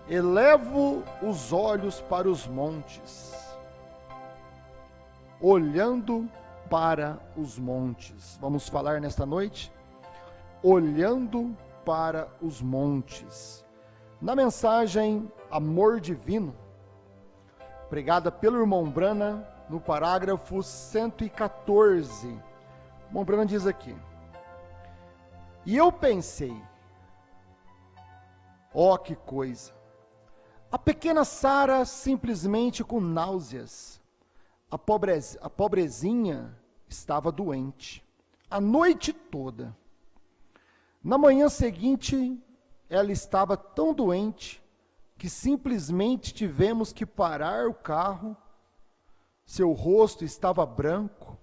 Elevo os olhos para os montes, olhando para os montes. Vamos falar nesta noite? Olhando para os montes. Na mensagem Amor Divino, pregada pelo irmão Brana, no parágrafo 114, o irmão Brana diz aqui: e eu pensei, ó que coisa, a pequena Sara simplesmente com náuseas, a pobrezinha estava doente, a noite toda. Na manhã seguinte, ela estava tão doente, que simplesmente tivemos que parar o carro, seu rosto estava branco,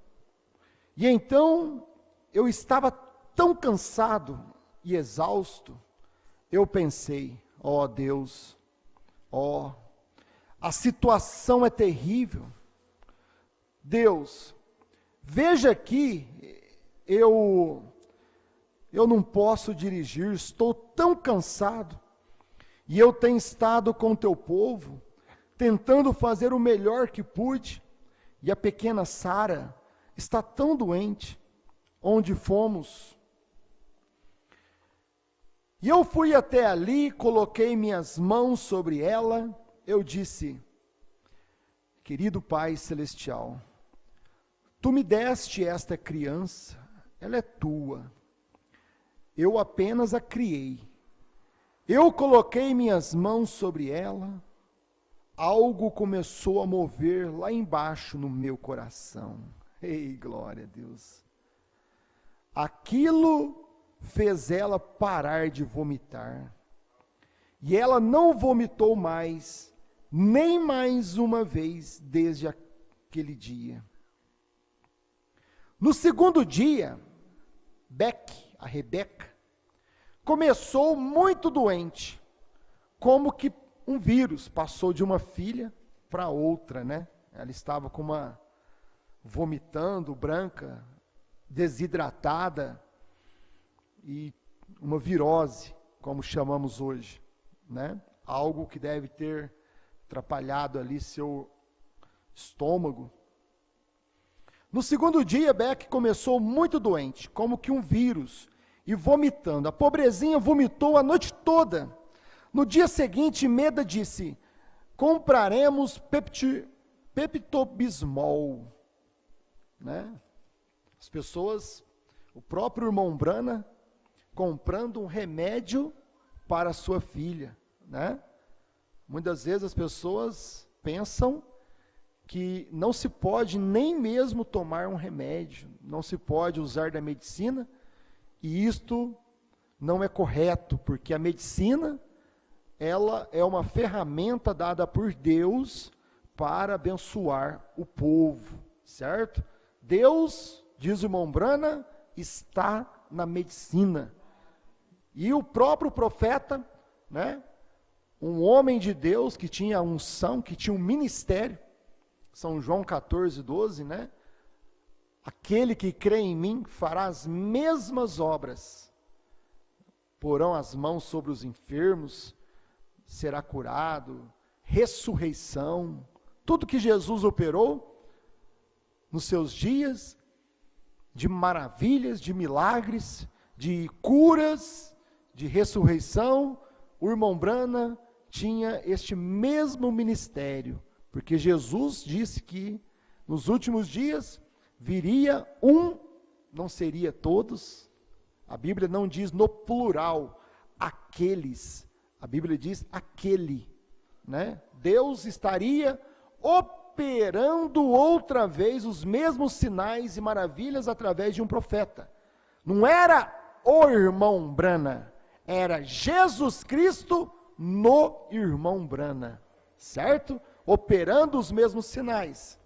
e então eu estava tão cansado e exausto, eu pensei, ó Deus, a situação é terrível, Deus, veja aqui, eu não posso dirigir, estou tão cansado, e eu tenho estado com o teu povo, tentando fazer o melhor que pude, e a pequena Sara está tão doente, onde fomos. E eu fui até ali, coloquei minhas mãos sobre ela, eu disse, querido Pai Celestial, tu me deste esta criança, ela é tua, eu apenas a criei, eu coloquei minhas mãos sobre ela, algo começou a mover lá embaixo no meu coração, ei, glória a Deus, aquilo fez ela parar de vomitar, e ela não vomitou mais, nem mais uma vez desde aquele dia. No segundo dia, a Rebeca, começou muito doente, como que um vírus passou de uma filha para outra, né? Ela estava com vomitando, branca, desidratada, e uma virose, como chamamos hoje, né? Algo que deve ter atrapalhado ali seu estômago. No segundo dia, Beck começou muito doente, como que um vírus, e vomitando. A pobrezinha vomitou a noite toda. No dia seguinte, Meda disse, compraremos Pepto-Bismol, né? As pessoas, o próprio irmão Brana, comprando um remédio para a sua filha, né? Muitas vezes as pessoas pensam que não se pode nem mesmo tomar um remédio, não se pode usar da medicina, e isto não é correto, porque a medicina, ela é uma ferramenta dada por Deus para abençoar o povo, certo? Deus, diz o irmão Brana, está na medicina. E o próprio profeta, né, um homem de Deus que tinha unção, que tinha um ministério, São João 14:12, né? Aquele que crê em mim fará as mesmas obras, porão as mãos sobre os enfermos, será curado, ressurreição, tudo que Jesus operou nos seus dias, de maravilhas, de milagres, de curas, de ressurreição, o irmão Brana tinha este mesmo ministério, porque Jesus disse que nos últimos dias viria não seria todos, a Bíblia não diz no plural, aqueles, a Bíblia diz aquele, né? Deus estaria operando outra vez os mesmos sinais e maravilhas através de um profeta. Não era o irmão Brana, era Jesus Cristo no irmão Brana, certo? Operando os mesmos sinais.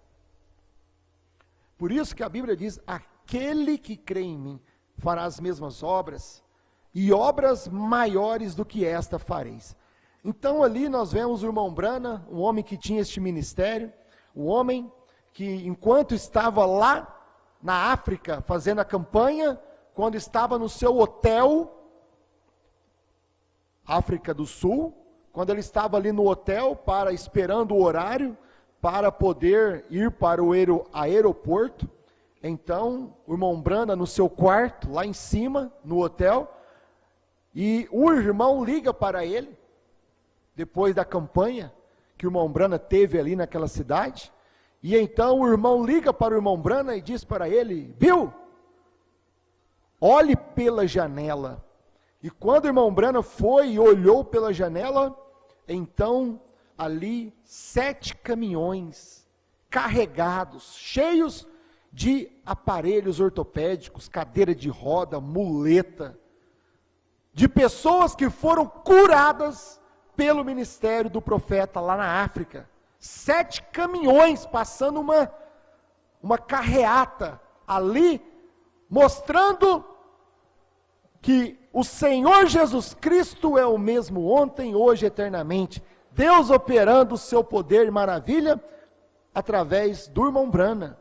Por isso que a Bíblia diz, aquele que crê em mim fará as mesmas obras, e obras maiores do que esta fareis. Então ali nós vemos o irmão Brana, um homem que tinha este ministério, um homem que enquanto estava lá na África fazendo a campanha, quando estava no seu hotel, África do Sul, quando ele estava ali no hotel, esperando o horário, para poder ir para o aeroporto, então o irmão Brana no seu quarto, lá em cima, no hotel, e o irmão liga para ele, depois da campanha que o irmão Brana teve ali naquela cidade, e então o irmão liga para o irmão Brana e diz para ele: Bill, olhe pela janela. E quando o irmão Brana foi e olhou pela janela, então ali 7 caminhões carregados, cheios de aparelhos ortopédicos, cadeira de roda, muleta, de pessoas que foram curadas pelo ministério do profeta lá na África. 7 caminhões passando uma carreata ali, mostrando que o Senhor Jesus Cristo é o mesmo ontem, hoje, eternamente. Deus operando o seu poder e maravilha através do irmão Brana.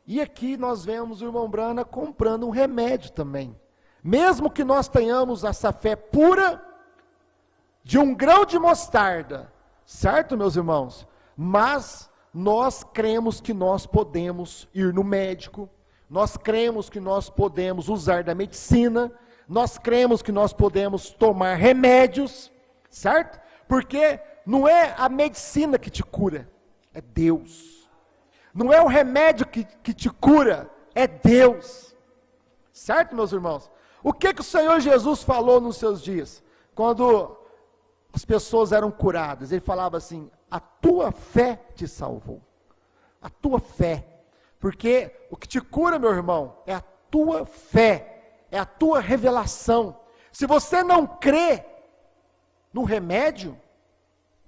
E aqui nós vemos o irmão Brana comprando um remédio também. Mesmo que nós tenhamos essa fé pura de um grão de mostarda, certo, meus irmãos? Mas nós cremos que nós podemos ir no médico, nós cremos que nós podemos usar da medicina, nós cremos que nós podemos tomar remédios, certo? Porque não é a medicina que te cura, é Deus. Não é o remédio que te cura, é Deus. Certo, meus irmãos? O que o Senhor Jesus falou nos seus dias? Quando as pessoas eram curadas, ele falava assim: a tua fé te salvou. A tua fé. Porque o que te cura, meu irmão, é a tua fé, é a tua revelação. Se você não crê no remédio,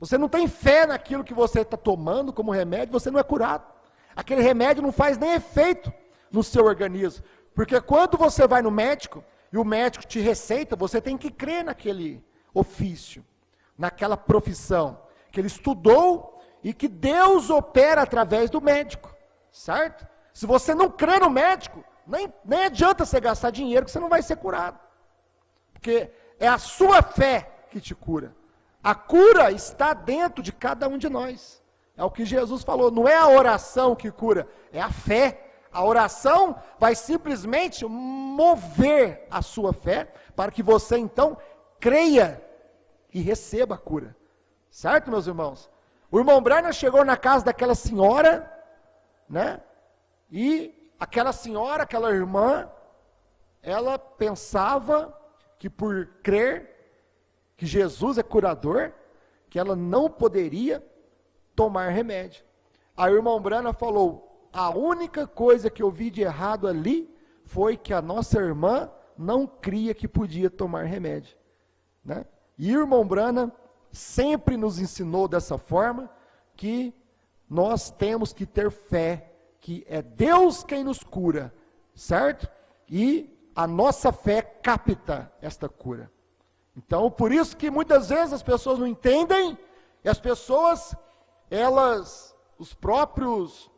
você não tem fé naquilo que você está tomando como remédio, você não é curado. Aquele remédio não faz nem efeito no seu organismo. Porque quando você vai no médico, e o médico te receita, você tem que crer naquele ofício, naquela profissão, que ele estudou e que Deus opera através do médico, certo? Se você não crê no médico, nem adianta você gastar dinheiro, que você não vai ser curado. Porque é a sua fé que te cura. A cura está dentro de cada um de nós. É o que Jesus falou, não é a oração que cura, é a fé. A oração vai simplesmente mover a sua fé, para que você então creia e receba a cura. Certo, meus irmãos? O irmão Brana chegou na casa daquela senhora, né? E aquela senhora, aquela irmã, ela pensava que por crer que Jesus é curador, que ela não poderia tomar remédio. Aí o irmão Brana falou: a única coisa que eu vi de errado ali foi que a nossa irmã não cria que podia tomar remédio, né? E o irmão Brana sempre nos ensinou dessa forma, que nós temos que ter fé, que é Deus quem nos cura, certo? E a nossa fé capta esta cura. Então, por isso que muitas vezes as pessoas não entendem, e as pessoas, os próprios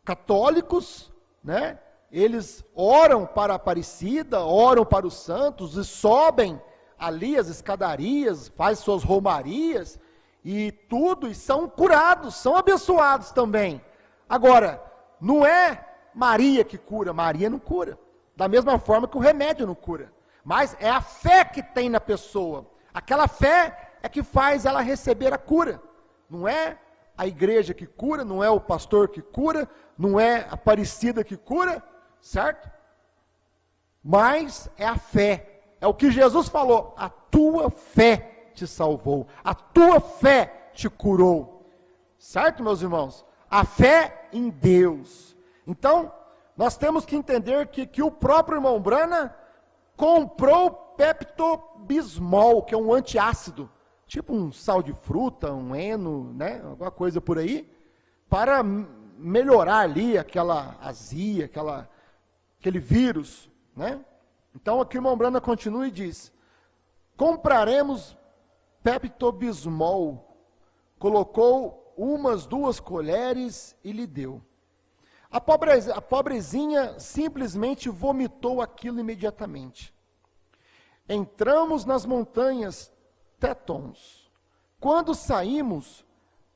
católicos, né? Eles oram para a Aparecida, oram para os santos, e sobem ali as escadarias, faz suas romarias, e tudo, e são curados, são abençoados também. Agora, não é Maria que cura, Maria não cura, da mesma forma que o remédio não cura, mas é a fé que tem na pessoa, aquela fé é que faz ela receber a cura, não é a igreja que cura, não é o pastor que cura, não é a Aparecida que cura, certo? Mas é a fé. É o que Jesus falou: a tua fé te salvou, a tua fé te curou. Certo, meus irmãos? A fé em Deus. Então, nós temos que entender que o próprio irmão Brana comprou Pepto-Bismol, que é um antiácido, tipo um sal de fruta, um heno, né, alguma coisa por aí, para melhorar ali aquela azia, aquele vírus, né? Então aqui o irmão Brana continua e diz: compraremos Pepto-Bismol, colocou umas 2 colheres e lhe deu. A pobrezinha simplesmente vomitou aquilo imediatamente. Entramos nas montanhas tétons. Quando saímos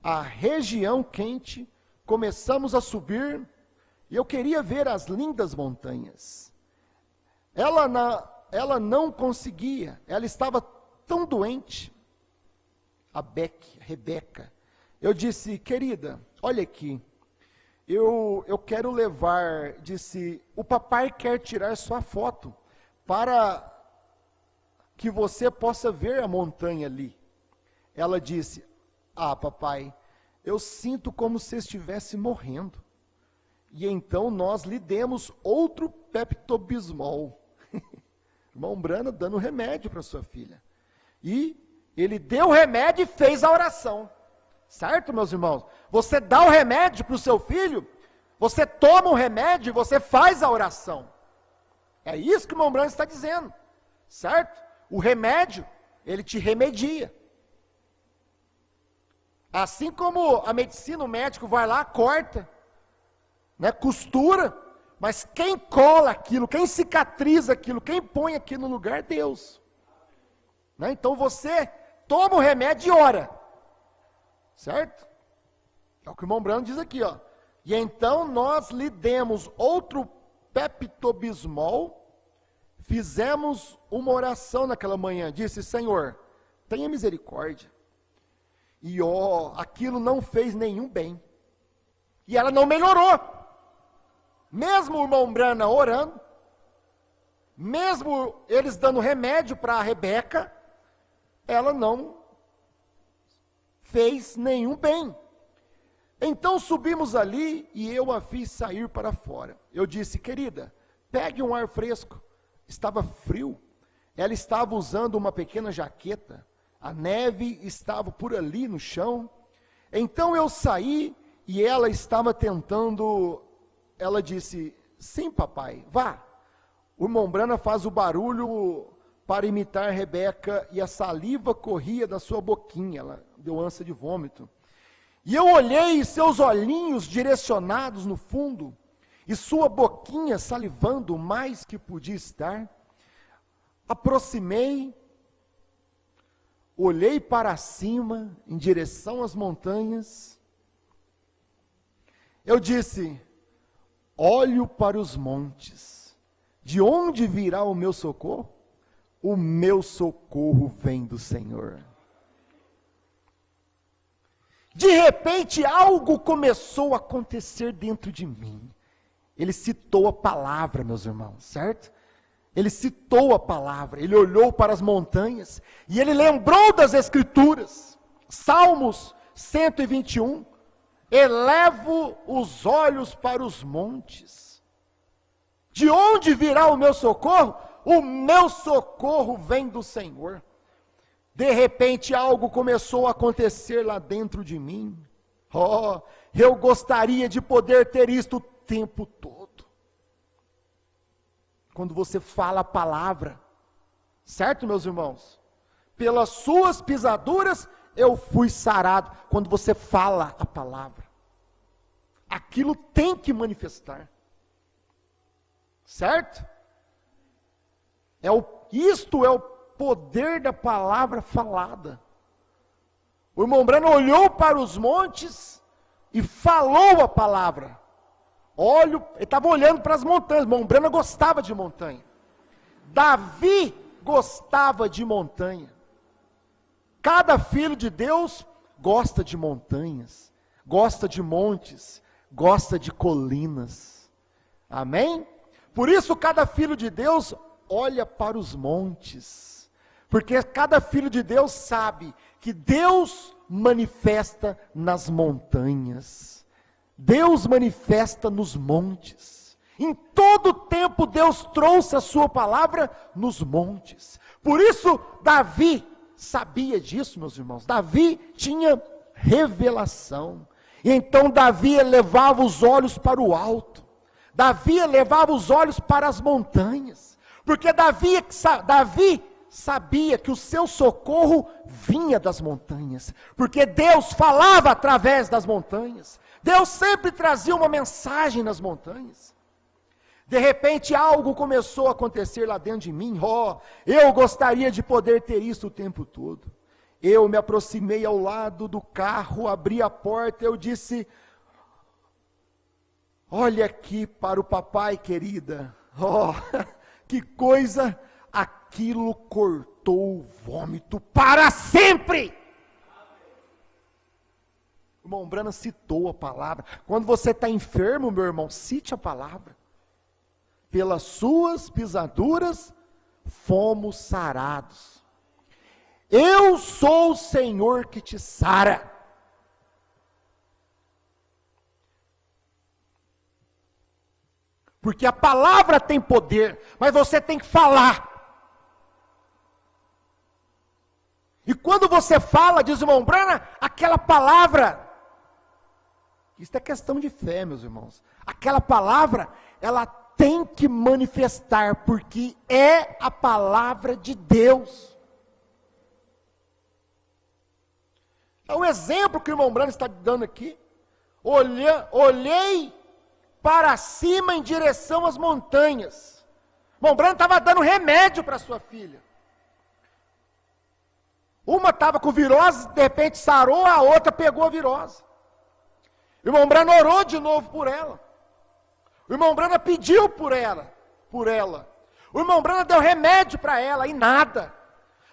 à região quente, começamos a subir, e eu queria ver as lindas montanhas. Ela não conseguia, ela estava tão doente. A Rebeca. Eu disse, querida, olha aqui, eu quero levar, disse, o papai quer tirar sua foto, para que você possa ver a montanha ali. Ela disse, papai, eu sinto como se estivesse morrendo. E então nós lhe demos outro Pepto-Bismol. Irmão Brana dando remédio para sua filha. E ele deu o remédio e fez a oração. Certo, meus irmãos? Você dá o remédio para o seu filho, você toma o remédio e você faz a oração. É isso que o irmão Brana está dizendo. Certo? O remédio, ele te remedia. Assim como a medicina, o médico vai lá, corta, né, costura, mas quem cola aquilo, quem cicatriza aquilo, quem põe aquilo no lugar é Deus. Né? Então você toma o remédio e ora. Certo? É o que o irmão Brano diz aqui, ó. E então nós lhe demos outro Pepto-Bismol, fizemos uma oração naquela manhã, disse, Senhor, tenha misericórdia. E aquilo não fez nenhum bem. E ela não melhorou. Mesmo o irmão Brana orando, mesmo eles dando remédio para a Rebeca, ela não fez nenhum bem. Então subimos ali e eu a fiz sair para fora. Eu disse, querida, pegue um ar fresco. Estava frio. Ela estava usando uma pequena jaqueta. A neve estava por ali no chão. Então eu saí e ela estava tentando. Ela disse, sim papai, vá. O irmão Brana faz o barulho para imitar Rebeca e a saliva corria da sua boquinha. Ela deu ânsia de vômito. E eu olhei seus olhinhos direcionados no fundo, e sua boquinha salivando o mais que podia estar. Aproximei, olhei para cima, em direção às montanhas. Eu disse, olho para os montes, de onde virá o meu socorro? O meu socorro vem do Senhor. De repente, algo começou a acontecer dentro de mim. Ele citou a palavra, meus irmãos, certo? Ele citou a palavra, ele olhou para as montanhas, e ele lembrou das Escrituras. Salmos 121, elevo os olhos para os montes. De onde virá o meu socorro? O meu socorro vem do Senhor. De repente algo começou a acontecer lá dentro de mim. Eu gostaria de poder ter isto o tempo todo. Quando você fala a palavra, certo, meus irmãos? Pelas suas pisaduras eu fui sarado. Quando você fala a palavra, aquilo tem que manifestar. Certo? Isto é o poder da palavra falada. O irmão Brano olhou para os montes e falou a palavra. Ele estava olhando para as montanhas. O irmão Brano gostava de montanha. Davi gostava de montanha. Cada filho de Deus gosta de montanhas, gosta de montes, gosta de colinas. Amém? Por isso cada filho de Deus olha para os montes. Porque cada filho de Deus sabe que Deus manifesta nas montanhas. Deus manifesta nos montes. Em todo tempo Deus trouxe a sua palavra nos montes. Por isso Davi sabia disso, meus irmãos. Davi tinha revelação. E então Davi elevava os olhos para o alto. Davi elevava os olhos para as montanhas. Porque Davi sabia que o seu socorro vinha das montanhas, porque Deus falava através das montanhas, Deus sempre trazia uma mensagem nas montanhas. De repente algo começou a acontecer lá dentro de mim, eu gostaria de poder ter isso o tempo todo. Eu me aproximei ao lado do carro, abri a porta, eu disse: olha aqui para o papai, querida. Oh, que coisa! Aquilo cortou o vômito para sempre. O irmão Branham citou a palavra. Quando você está enfermo, meu irmão, cite a palavra. Pelas suas pisaduras fomos sarados. Eu sou o Senhor que te sara. Porque a palavra tem poder, mas você tem que falar. E quando você fala, diz o irmão Branham, aquela palavra, isso é questão de fé, meus irmãos. Aquela palavra, ela tem que manifestar, porque é a palavra de Deus. É um exemplo que o irmão Branham está dando aqui. Olhei para cima em direção às montanhas. O irmão Branham estava dando remédio para sua filha. Uma estava com virose, de repente sarou, a outra pegou a virose. O irmão Branham orou de novo por ela. O irmão Branham pediu por ela. O irmão Branham deu remédio para ela e nada.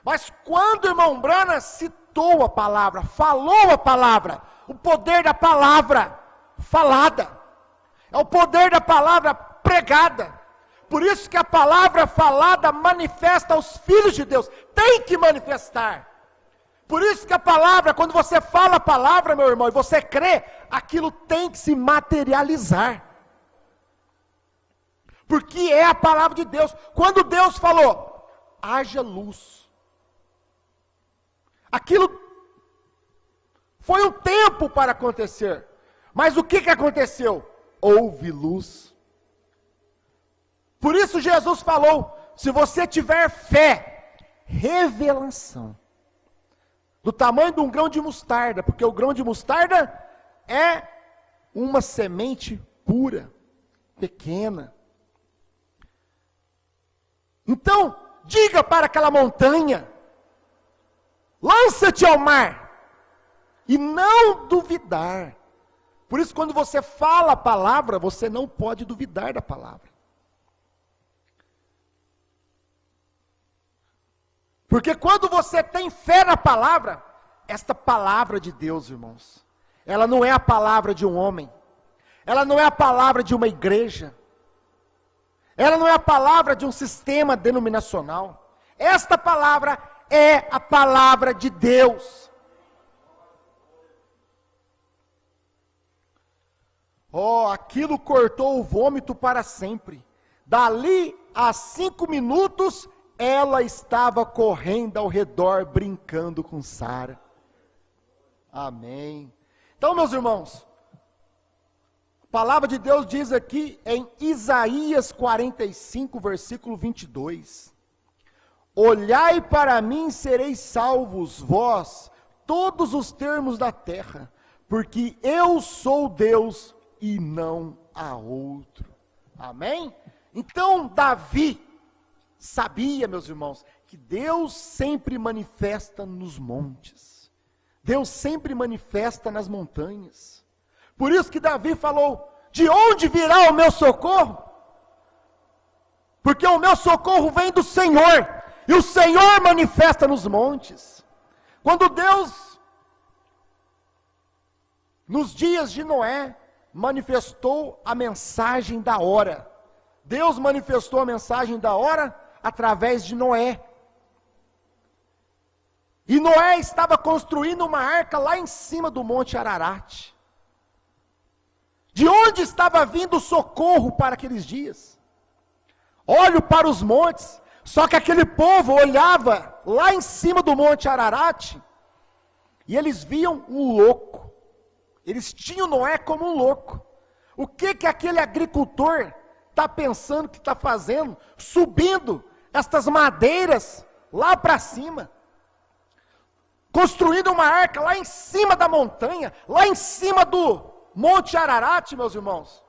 Mas quando o irmão Branham citou a palavra, falou a palavra, o poder da palavra falada, é o poder da palavra pregada. Por isso que a palavra falada manifesta aos filhos de Deus. Tem que manifestar. Por isso que a palavra, quando você fala a palavra, meu irmão, e você crê, aquilo tem que se materializar. Porque é a palavra de Deus. Quando Deus falou, haja luz. Aquilo foi um tempo para acontecer. Mas o que aconteceu? Houve luz. Por isso Jesus falou, se você tiver fé, revelação, do tamanho de um grão de mostarda, porque o grão de mostarda é uma semente pura, pequena. Então, diga para aquela montanha, lança-te ao mar, e não duvidar. Por isso, quando você fala a palavra, você não pode duvidar da palavra. Porque quando você tem fé na palavra, esta palavra de Deus, irmãos, ela não é a palavra de um homem, ela não é a palavra de uma igreja, ela não é a palavra de um sistema denominacional, esta palavra é a palavra de Deus. Oh, aquilo cortou o vômito para sempre. Dali a 5 minutos, ela estava correndo ao redor, brincando com Sara. Amém. Então, meus irmãos, a palavra de Deus diz aqui em Isaías 45, versículo 22. Olhai para mim, sereis salvos, vós, todos os termos da terra, porque eu sou Deus e não há outro. Amém? Então, Davi sabia, meus irmãos, que Deus sempre manifesta nos montes. Deus sempre manifesta nas montanhas. Por isso que Davi falou, de onde virá o meu socorro? Porque o meu socorro vem do Senhor, e o Senhor manifesta nos montes. Quando Deus, nos dias de Noé, manifestou a mensagem da hora. Deus manifestou a mensagem da hora através de Noé. E Noé estava construindo uma arca lá em cima do Monte Ararat. De onde estava vindo o socorro para aqueles dias? Olho para os montes, só que aquele povo olhava lá em cima do Monte Ararat, e eles viam um louco. Eles tinham Noé como um louco. O que aquele agricultor está pensando que está fazendo, subindo estas madeiras lá para cima, construindo uma arca lá em cima da montanha, lá em cima do Monte Ararat, meus irmãos?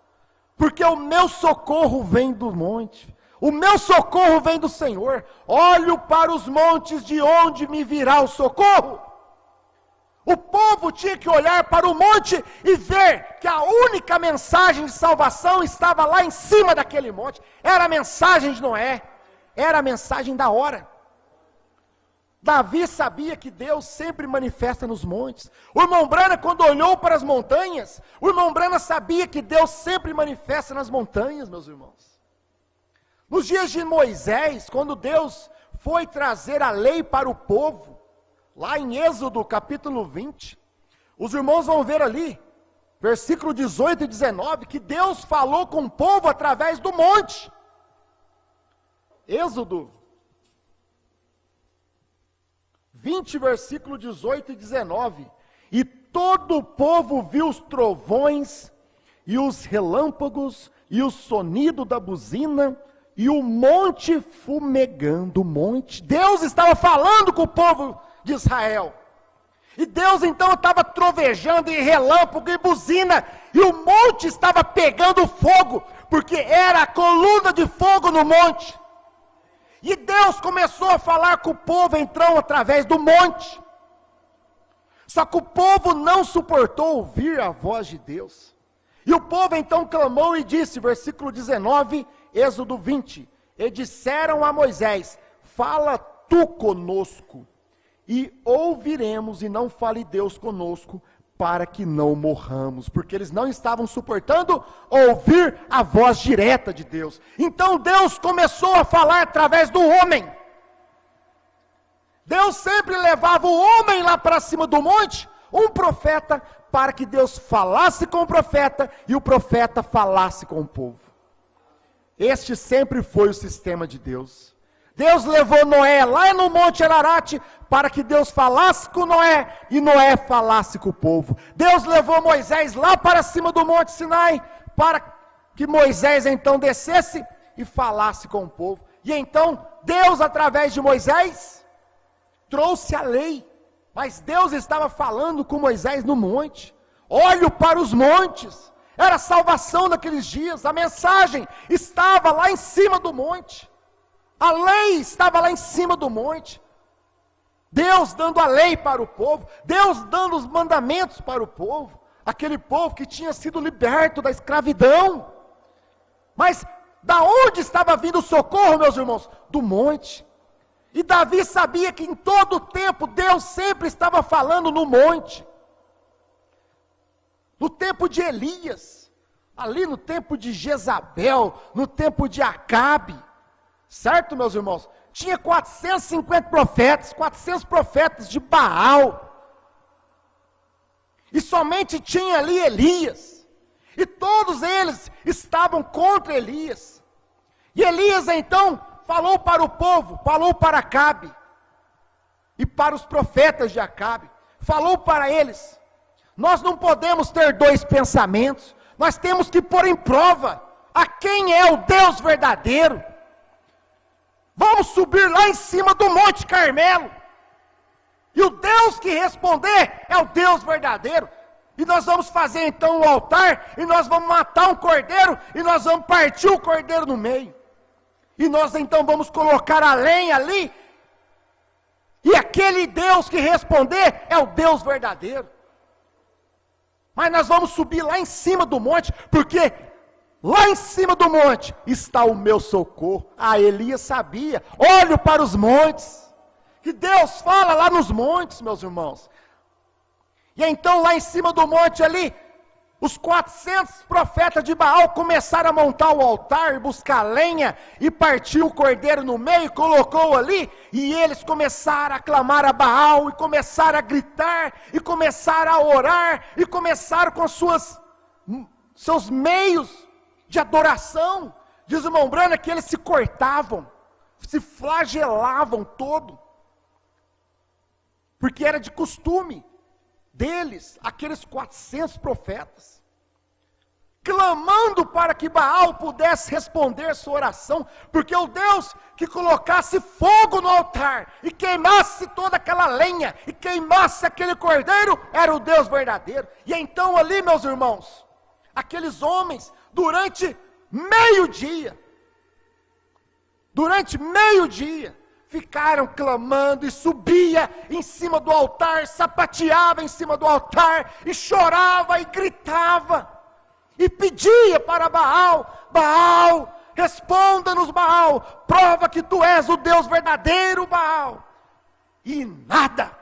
Porque o meu socorro vem do monte, o meu socorro vem do Senhor. Olho para os montes, de onde me virá o socorro? O povo tinha que olhar para o monte e ver que a única mensagem de salvação estava lá em cima daquele monte. Era a mensagem de Noé, era a mensagem da hora. Davi sabia que Deus sempre manifesta nos montes. O irmão Brana, quando olhou para as montanhas, o irmão Brana sabia que Deus sempre manifesta nas montanhas, meus irmãos. Nos dias de Moisés, quando Deus foi trazer a lei para o povo, lá em Êxodo capítulo 20, os irmãos vão ver ali, versículo 18 e 19, que Deus falou com o povo através do monte. Êxodo 20, versículo 18 e 19. E todo o povo viu os trovões, e os relâmpagos, e o sonido da buzina, e o monte fumegando, o monte. Deus estava falando com o povo de Israel. E Deus então estava trovejando em relâmpago e buzina, e o monte estava pegando fogo, porque era a coluna de fogo no monte. E Deus começou a falar com o povo então através do monte. Só que o povo não suportou ouvir a voz de Deus. E o povo então clamou e disse, versículo 19, Êxodo 20, e disseram a Moisés, fala tu conosco, e ouviremos, e não fale Deus conosco, para que não morramos, porque eles não estavam suportando ouvir a voz direta de Deus. Então Deus começou a falar através do homem. Deus sempre levava o homem lá para cima do monte, um profeta, para que Deus falasse com o profeta, e o profeta falasse com o povo. Este sempre foi o sistema de Deus. Deus levou Noé lá no Monte Ararat, para que Deus falasse com Noé, e Noé falasse com o povo. Deus levou Moisés lá para cima do Monte Sinai, para que Moisés então descesse e falasse com o povo. E então, Deus através de Moisés, trouxe a lei, mas Deus estava falando com Moisés no monte. Olhe para os montes, era a salvação naqueles dias, a mensagem estava lá em cima do monte. A lei estava lá em cima do monte. Deus dando a lei para o povo, Deus dando os mandamentos para o povo, aquele povo que tinha sido liberto da escravidão. Mas da onde estava vindo o socorro, meus irmãos? Do monte. E Davi sabia que em todo o tempo Deus sempre estava falando no monte. No tempo de Elias, ali no tempo de Jezabel, no tempo de Acabe, certo, meus irmãos? Tinha 450 profetas, 400 profetas de Baal. E somente tinha ali Elias. E todos eles estavam contra Elias. E Elias então falou para o povo, falou para Acabe. E para os profetas de Acabe. Falou para eles. Nós não podemos ter dois pensamentos. Nós temos que pôr em prova a quem é o Deus verdadeiro. Vamos subir lá em cima do Monte Carmelo. E o Deus que responder é o Deus verdadeiro. E nós vamos fazer então um altar, e nós vamos matar um cordeiro, e nós vamos partir o cordeiro no meio. E nós então vamos colocar a lenha ali, e aquele Deus que responder é o Deus verdadeiro. Mas nós vamos subir lá em cima do monte, porque lá em cima do monte está o meu socorro. Ah, Elias sabia, olho para os montes, que Deus fala lá nos montes, meus irmãos. E então lá em cima do monte ali, os 400 profetas de Baal começaram a montar o altar, e buscar lenha, e partiu o cordeiro no meio, colocou ali, e eles começaram a clamar a Baal, e começaram a gritar, e começaram a orar, e começaram com seus meios de adoração. Diz o irmão Brana que eles se cortavam, se flagelavam todo, porque era de costume deles, aqueles 400 profetas, clamando para que Baal pudesse responder sua oração, porque o Deus que colocasse fogo no altar, e queimasse toda aquela lenha, e queimasse aquele cordeiro, era o Deus verdadeiro. E então ali, meus irmãos, aqueles homens, durante meio-dia, ficaram clamando e subia em cima do altar, sapateava em cima do altar, e chorava e gritava, e pedia para Baal: Baal, responda-nos, Baal, prova que tu és o Deus verdadeiro, Baal. E nada.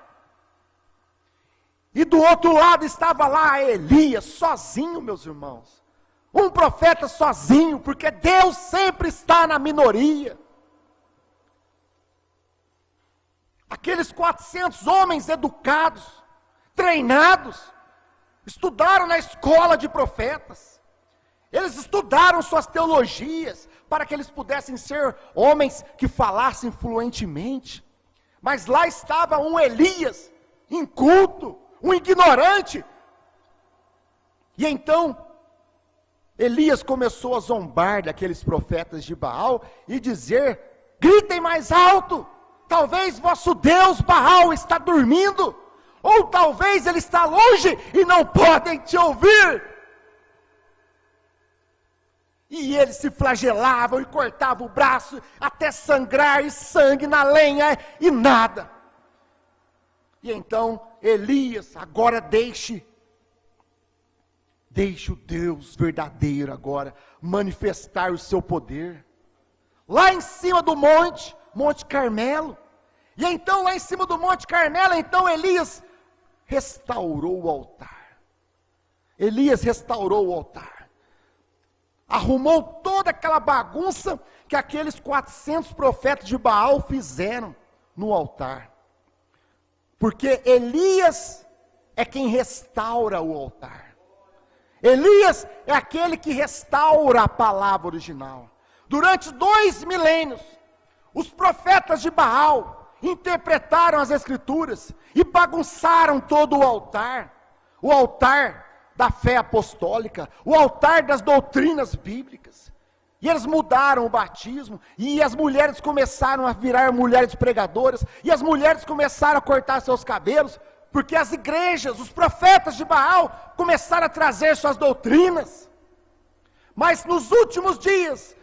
E do outro lado estava lá Elias, sozinho, meus irmãos. Um profeta sozinho, porque Deus sempre está na minoria. Aqueles 400 homens educados, treinados, estudaram na escola de profetas. Eles estudaram suas teologias, para que eles pudessem ser homens que falassem fluentemente. Mas lá estava um Elias, inculto, um ignorante. E então, Elias começou a zombar daqueles profetas de Baal e dizer: gritem mais alto, talvez vosso Deus Baal está dormindo, ou talvez ele está longe e não podem te ouvir. E eles se flagelavam e cortavam o braço até sangrar, e sangue na lenha e nada. E então Elias: agora deixe o Deus verdadeiro agora manifestar o seu poder. Lá em cima do Monte Carmelo. E então lá em cima do Monte Carmelo, então Elias restaurou o altar. Elias restaurou o altar. Arrumou toda aquela bagunça que aqueles 400 profetas de Baal fizeram no altar. Porque Elias é quem restaura o altar. Elias é aquele que restaura a palavra original. Durante 2 milênios, os profetas de Baal interpretaram as escrituras e bagunçaram todo o altar da fé apostólica, o altar das doutrinas bíblicas. E eles mudaram o batismo, e as mulheres começaram a virar mulheres pregadoras, e as mulheres começaram a cortar seus cabelos, porque as igrejas, os profetas de Baal, começaram a trazer suas doutrinas. Mas nos últimos dias,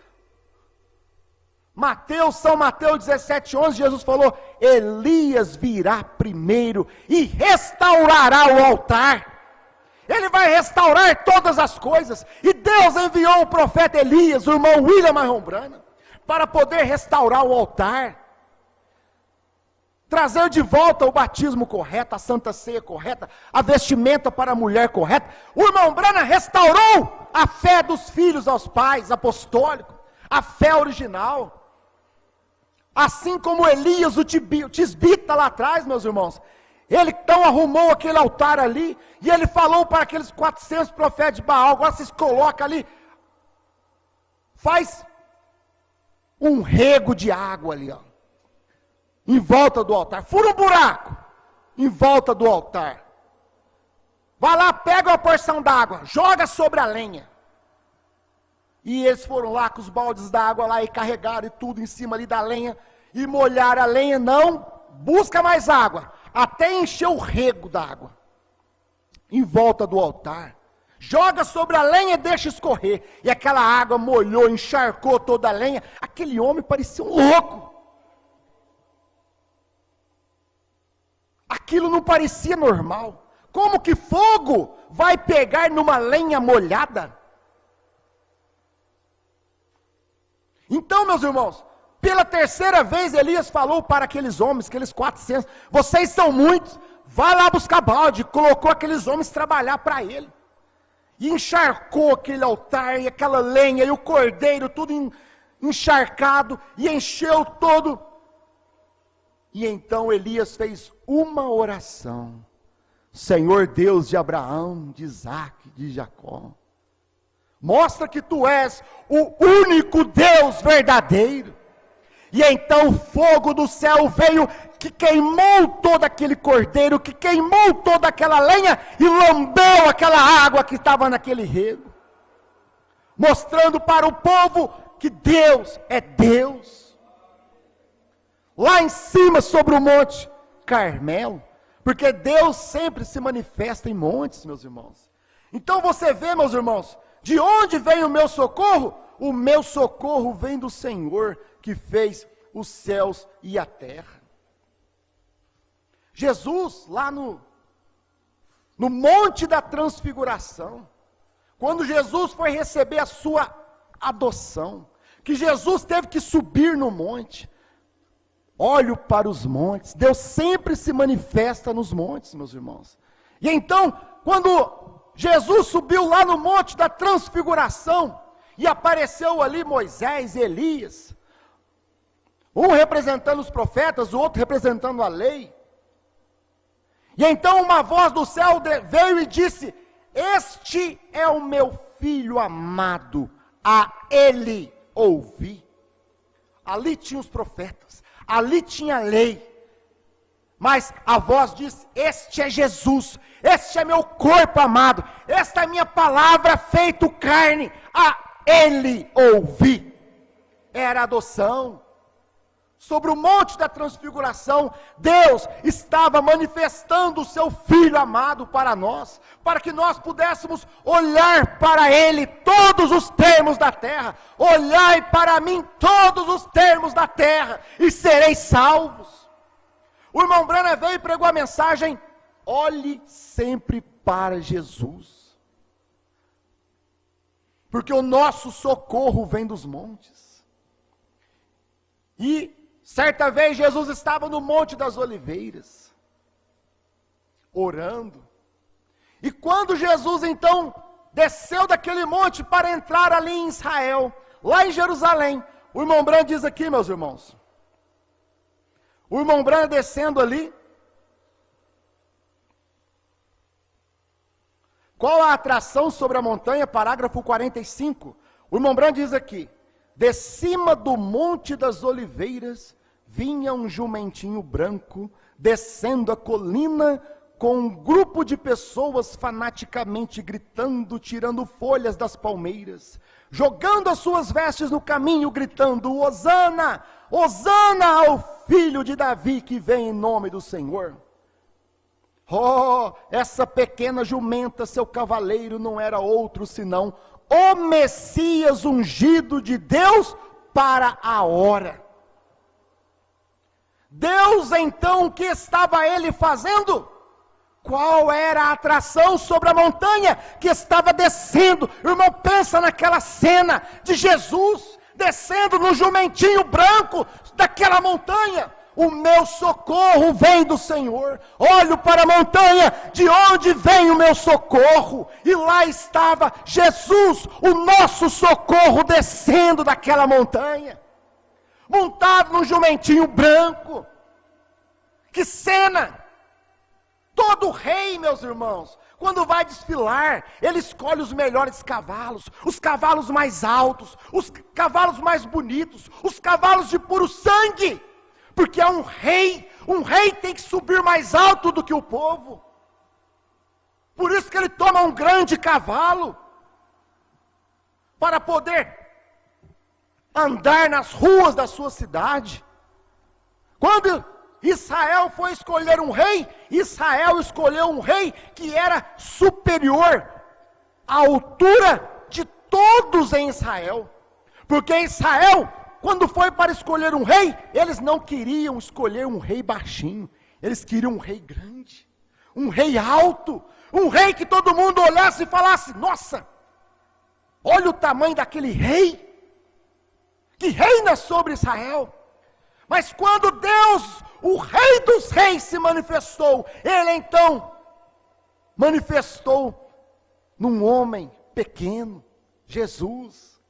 São Mateus 17:11, Jesus falou: Elias virá primeiro e restaurará o altar. Ele vai restaurar todas as coisas. E Deus enviou o profeta Elias, o irmão William Marion Branham, para poder restaurar o altar, trazer de volta o batismo correto, a santa ceia correta, a vestimenta para a mulher correta. O irmão Branham restaurou a fé dos filhos aos pais, apostólico, a fé original. Assim como Elias, o tisbita lá atrás, meus irmãos, ele então arrumou aquele altar ali, e ele falou para aqueles 400 profetas de Baal: agora vocês colocam ali, faz um rego de água ali, ó, em volta do altar, fura um buraco, em volta do altar, vai lá, pega uma porção d'água, joga sobre a lenha. E eles foram lá com os baldes d'água lá, e carregaram e tudo em cima ali da lenha, e molharam a lenha. Não, busca mais água, até encher o rego d'água, em volta do altar, joga sobre a lenha e deixa escorrer, e aquela água molhou, encharcou toda a lenha. Aquele homem parecia um louco, aquilo não parecia normal. Como que fogo vai pegar numa lenha molhada? Então, meus irmãos, pela terceira vez Elias falou para aqueles homens, aqueles 400, vocês são muitos, vai lá buscar balde. Colocou aqueles homens trabalhar para ele, e encharcou aquele altar, e aquela lenha, e o cordeiro, tudo encharcado, e encheu todo. E então Elias fez uma oração: Senhor Deus de Abraão, de Isaque, de Jacó, mostra que tu és o único Deus verdadeiro. E então o fogo do céu veio, que queimou todo aquele cordeiro, que queimou toda aquela lenha, e lambeu aquela água que estava naquele rego, mostrando para o povo que Deus é Deus. Lá em cima, sobre o Monte Carmelo, porque Deus sempre se manifesta em montes, meus irmãos. Então você vê, meus irmãos, de onde vem o meu socorro? O meu socorro vem do Senhor, que fez os céus e a terra. Jesus, lá no Monte da Transfiguração, quando Jesus foi receber a sua adoção, que Jesus teve que subir no monte, olho para os montes, Deus sempre se manifesta nos montes, meus irmãos. E então, quando Jesus subiu lá no Monte da Transfiguração, e apareceu ali Moisés e Elias, um representando os profetas, o outro representando a lei. E então uma voz do céu veio e disse: este é o meu filho amado, a ele ouvi. Ali tinha os profetas, ali tinha a lei, mas a voz disse: este é Jesus, este é meu corpo amado, esta é minha palavra feito carne, a ele ouvi. Era adoção. Sobre o Monte da Transfiguração, Deus estava manifestando o seu Filho amado para nós, para que nós pudéssemos olhar para Ele todos os termos da terra. Olhai para mim todos os termos da terra, e sereis salvos. O irmão Branham veio e pregou a mensagem: olhe sempre para Jesus, porque o nosso socorro vem dos montes. E certa vez Jesus estava no Monte das Oliveiras, orando, e quando Jesus então desceu daquele monte para entrar ali em Israel, lá em Jerusalém, o irmão Branham diz aqui, meus irmãos, o irmão Branham descendo ali, qual a atração sobre a montanha? Parágrafo 45, o irmão Branham diz aqui: de cima do Monte das Oliveiras, vinha um jumentinho branco, descendo a colina, com um grupo de pessoas fanaticamente gritando, tirando folhas das palmeiras, jogando as suas vestes no caminho, gritando: Hosana, Hosana ao filho de Davi, que vem em nome do Senhor. Oh, essa pequena jumenta, seu cavaleiro, não era outro senão o Messias ungido de Deus para a hora. Deus então, o que estava ele fazendo? Qual era a atração sobre a montanha que estava descendo? Irmão, pensa naquela cena de Jesus descendo no jumentinho branco daquela montanha. O meu socorro vem do Senhor. Olho para a montanha, de onde vem o meu socorro? E lá estava Jesus, o nosso socorro, descendo daquela montanha, montado num jumentinho branco. Que cena! Todo rei, meus irmãos, quando vai desfilar, ele escolhe os melhores cavalos, os cavalos mais altos, os cavalos mais bonitos, os cavalos de puro sangue, porque é um rei tem que subir mais alto do que o povo. Por isso que ele toma um grande cavalo, para poder andar nas ruas da sua cidade. Quando Israel foi escolher um rei, Israel escolheu um rei que era superior à altura de todos em Israel, porque Israel, quando foi para escolher um rei, eles não queriam escolher um rei baixinho, eles queriam um rei grande, um rei alto, um rei que todo mundo olhasse e falasse: nossa, olha o tamanho daquele rei, que reina sobre Israel. Mas quando Deus, o Rei dos Reis, se manifestou, Ele então manifestou num homem pequeno, Jesus.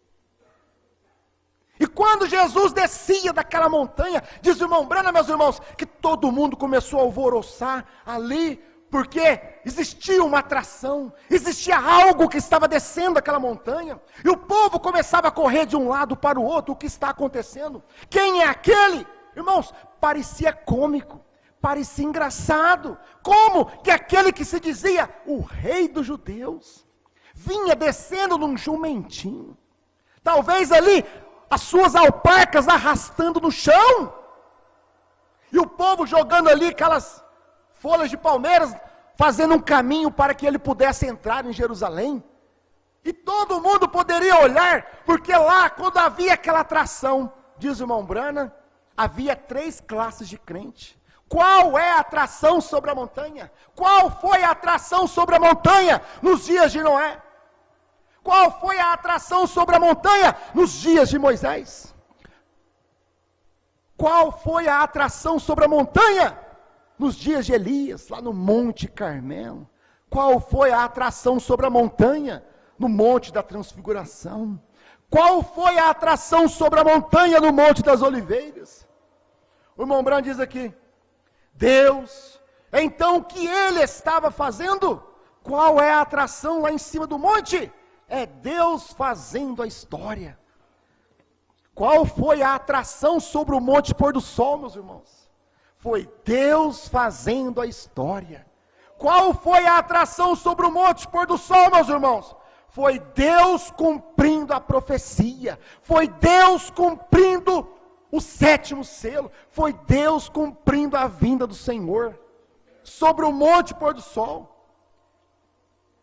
E quando Jesus descia daquela montanha, diz o irmão Branham, meus irmãos, que todo mundo começou a alvoroçar ali, porque existia uma atração, existia algo que estava descendo aquela montanha, e o povo começava a correr de um lado para o outro. O que está acontecendo? Quem é aquele? Irmãos, parecia cômico, parecia engraçado. Como que aquele que se dizia o rei dos judeus, vinha descendo num jumentinho, talvez ali as suas alparcas arrastando no chão, e o povo jogando ali aquelas folhas de palmeiras, fazendo um caminho para que ele pudesse entrar em Jerusalém, e todo mundo poderia olhar, porque lá, quando havia aquela atração, diz o irmão Branham, havia 3 classes de crente. Qual é a atração sobre a montanha? Qual foi a atração sobre a montanha nos dias de Noé? Qual foi a atração sobre a montanha nos dias de Moisés? Qual foi a atração sobre a montanha nos dias de Elias, lá no Monte Carmelo? Qual foi a atração sobre a montanha no Monte da Transfiguração? Qual foi a atração sobre a montanha no Monte das Oliveiras? O irmão Branham diz aqui, Deus, então o que ele estava fazendo? Qual é a atração lá em cima do monte? É Deus fazendo a história. Qual foi a atração sobre o Monte Pôr do Sol, meus irmãos? Foi Deus fazendo a história. Qual foi a atração sobre o Monte Pôr do Sol, meus irmãos? Foi Deus cumprindo a profecia. Foi Deus cumprindo o 7º selo. Foi Deus cumprindo a vinda do Senhor sobre o Monte Pôr do Sol.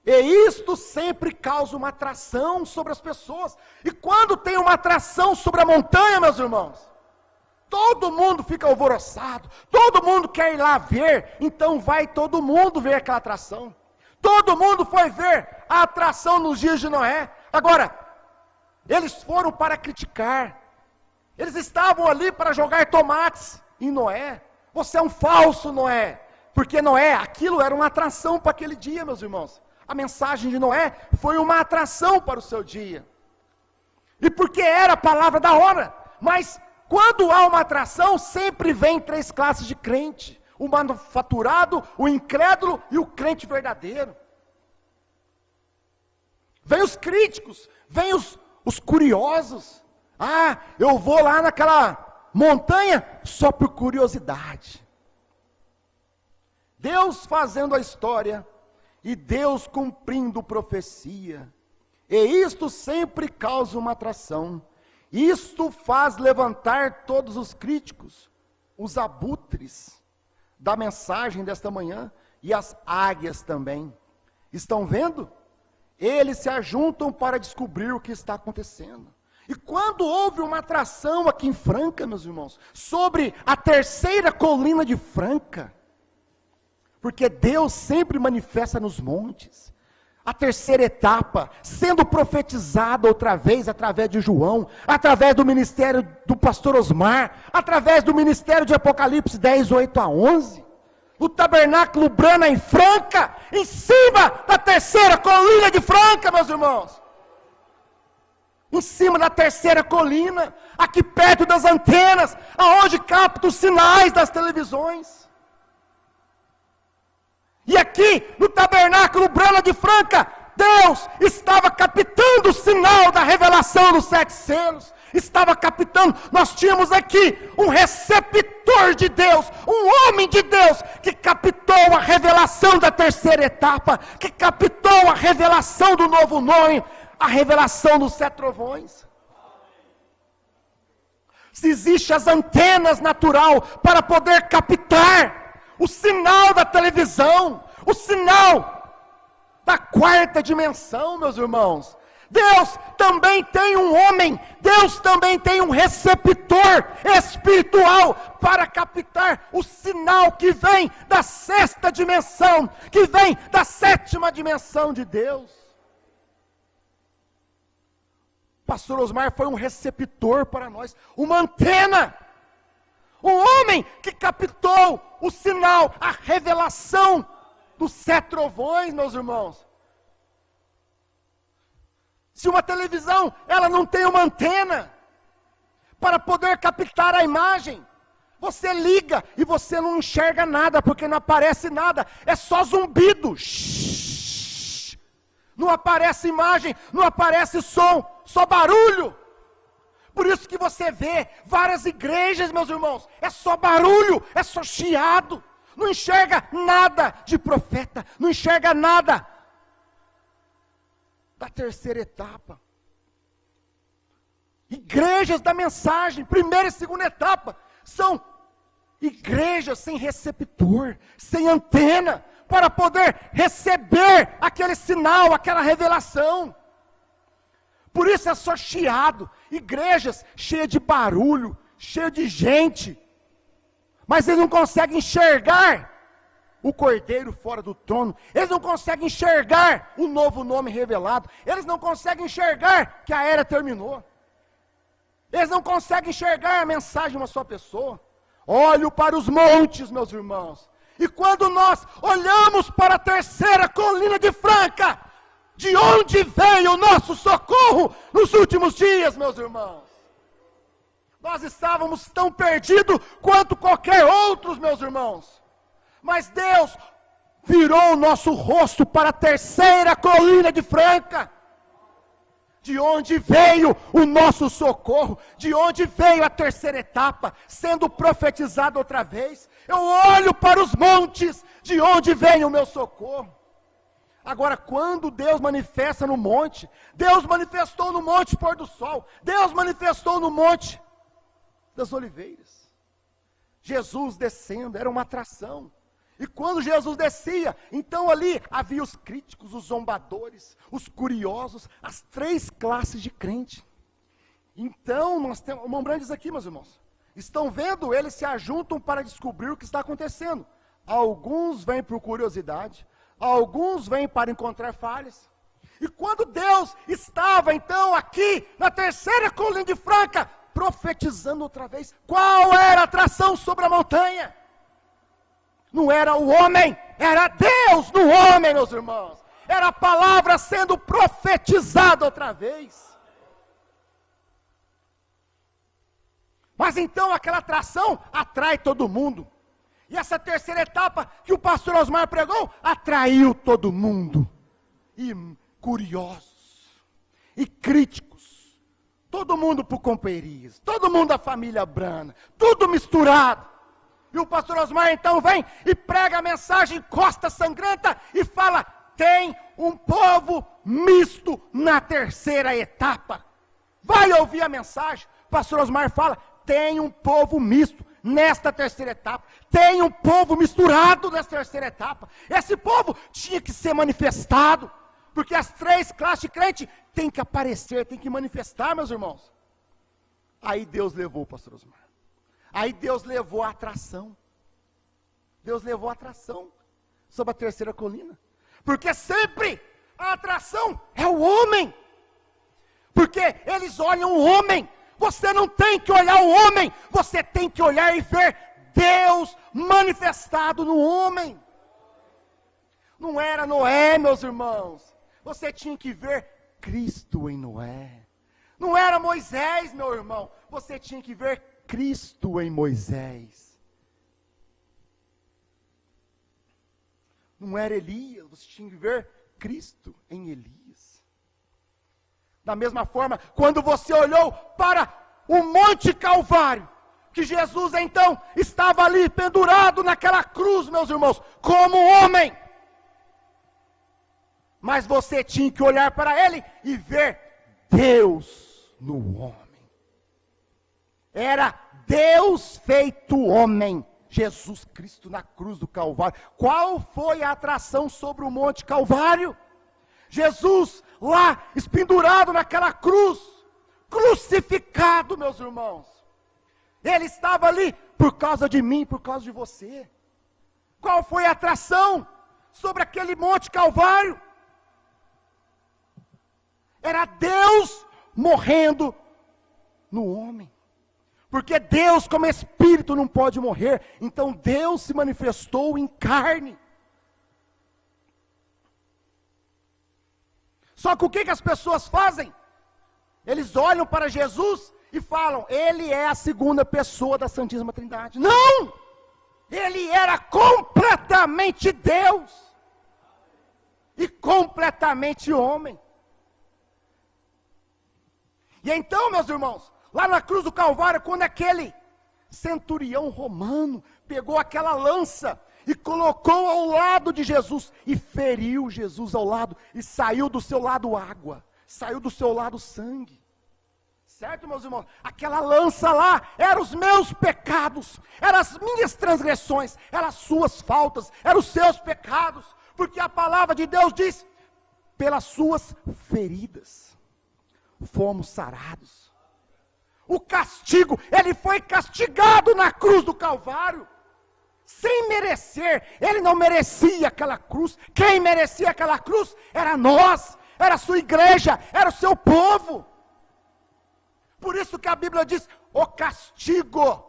E isto sempre causa uma atração sobre as pessoas. E quando tem uma atração sobre a montanha, meus irmãos, todo mundo fica alvoroçado, todo mundo quer ir lá ver, então vai todo mundo ver aquela atração. Todo mundo foi ver a atração nos dias de Noé. Agora, eles foram para criticar, eles estavam ali para jogar tomates em Noé. Você é um falso, Noé, porque Noé, aquilo era uma atração para aquele dia, meus irmãos. A mensagem de Noé foi uma atração para o seu dia. E porque era a palavra da hora. Mas quando há uma atração, sempre vem 3 classes de crente. O manufaturado, o incrédulo e o crente verdadeiro. Vem os críticos, vem os curiosos. Ah, eu vou lá naquela montanha só por curiosidade. Deus fazendo a história e Deus cumprindo profecia. E isto sempre causa uma atração. Isto faz levantar todos os críticos, os abutres da mensagem desta manhã e as águias também. Estão vendo? Eles se ajuntam para descobrir o que está acontecendo. E quando houve uma atração aqui em Franca, meus irmãos, sobre a 3ª colina de Franca, porque Deus sempre manifesta nos montes, a 3ª etapa, sendo profetizada outra vez, através de João, através do ministério do pastor Osmar, através do ministério de Apocalipse 10, 8 a 11, o tabernáculo Brana em Franca, em cima da 3ª colina de Franca, meus irmãos, em cima da 3ª colina, aqui perto das antenas, aonde capta os sinais das televisões. E aqui, no tabernáculo Brana de Franca, Deus estava captando o sinal da revelação dos 7 selos. Estava captando, nós tínhamos aqui um receptor de Deus, um homem de Deus, que captou a revelação da 3ª etapa, que captou a revelação do novo nome, a revelação dos 7 trovões. Se existem as antenas natural para poder captar o sinal da televisão, o sinal da 4ª dimensão, meus irmãos. Deus também tem um homem, Deus também tem um receptor espiritual para captar o sinal que vem da 6ª dimensão, que vem da 7ª dimensão de Deus. Pastor Osmar foi um receptor para nós, uma antena. Um homem que captou o sinal, a revelação dos 7 trovões, meus irmãos. Se uma televisão, ela não tem uma antena para poder captar a imagem, você liga e você não enxerga nada, porque não aparece nada, é só zumbido. Não aparece imagem, não aparece som, só barulho. Por isso que você vê várias igrejas, meus irmãos, é só barulho, é só chiado, não enxerga nada de profeta, não enxerga nada da 3ª etapa. Igrejas da mensagem, 1ª e 2ª etapa, são igrejas sem receptor, sem antena, para poder receber aquele sinal, aquela revelação. Por isso é só chiado, igrejas cheias de barulho, cheio de gente, mas eles não conseguem enxergar o Cordeiro fora do trono, eles não conseguem enxergar o novo nome revelado, eles não conseguem enxergar que a era terminou, eles não conseguem enxergar a mensagem de uma só pessoa. Olho para os montes, meus irmãos, e quando nós olhamos para a terceira colina de Franca, de onde veio o nosso socorro nos últimos dias, meus irmãos? Nós estávamos tão perdidos quanto qualquer outros, meus irmãos. Mas Deus virou o nosso rosto para a terceira colina de Franca, de onde veio o nosso socorro, de onde veio a terceira etapa, sendo profetizado outra vez. Eu olho para os montes, de onde vem o meu socorro. Agora, quando Deus manifesta no monte, Deus manifestou no monte pôr do sol, Deus manifestou no monte das oliveiras. Jesus descendo, era uma atração. E quando Jesus descia, então ali havia os críticos, os zombadores, os curiosos, as três classes de crente. Então, nós temos, o Mombrana diz aqui, meus irmãos, estão vendo, eles se ajuntam para descobrir o que está acontecendo. Alguns vêm por curiosidade, alguns vêm para encontrar falhas. E quando Deus estava então aqui, na terceira colina de Franca, profetizando outra vez, qual era a atração sobre a montanha? Não era o homem, era Deus no homem, meus irmãos. Era a palavra sendo profetizada outra vez. Mas então aquela atração atrai todo mundo. E essa terceira etapa que o pastor Osmar pregou, atraiu todo mundo. E curiosos, e críticos, todo mundo por companheirismo, todo mundo da família Brana, tudo misturado. E o pastor Osmar então vem e prega a mensagem Costa Sangrenta e fala, tem um povo misto na terceira etapa. Vai ouvir a mensagem, o pastor Osmar fala, tem um povo misto nesta terceira etapa, tem um povo misturado nesta terceira etapa. Esse povo tinha que ser manifestado, porque as três classes de crente têm que aparecer, têm que manifestar, meus irmãos. Aí Deus levou o pastor Osmar. Aí Deus levou a atração. Deus levou a atração sobre a terceira colina. Porque sempre a atração é o homem. Porque eles olham o homem. Você não tem que olhar o homem. Você tem que olhar e ver Deus manifestado no homem. Não era Noé, meus irmãos. Você tinha que ver Cristo em Noé. Não era Moisés, meu irmão. Você tinha que ver Cristo em Moisés. Não era Elias, você tinha que ver Cristo em Elias. Da mesma forma, quando você olhou para o Monte Calvário, que Jesus então estava ali pendurado naquela cruz, meus irmãos, como homem. Mas você tinha que olhar para ele e ver Deus no homem. Era Deus feito homem, Jesus Cristo na cruz do Calvário. Qual foi a atração sobre o Monte Calvário? Jesus lá, espendurado naquela cruz, crucificado, meus irmãos. Ele estava ali por causa de mim, por causa de você. Qual foi a atração sobre aquele Monte Calvário? Era Deus morrendo no homem. Porque Deus, como Espírito, não pode morrer. Então Deus se manifestou em carne. Só que o que as pessoas fazem? Eles olham para Jesus e falam, ele é a segunda pessoa da Santíssima Trindade. Não! Ele era completamente Deus. E completamente homem. E então, meus irmãos, lá na cruz do Calvário, quando aquele centurião romano pegou aquela lança e colocou ao lado de Jesus e feriu Jesus ao lado, e saiu do seu lado água, saiu do seu lado sangue. Certo, meus irmãos? Aquela lança lá eram os meus pecados, eram as minhas transgressões, eram as suas faltas, eram os seus pecados, porque a palavra de Deus diz, pelas suas feridas fomos sarados. O castigo, ele foi castigado na cruz do Calvário, sem merecer. Ele não merecia aquela cruz. Quem merecia aquela cruz era nós, era a sua igreja, era o seu povo. Por isso que a Bíblia diz, o castigo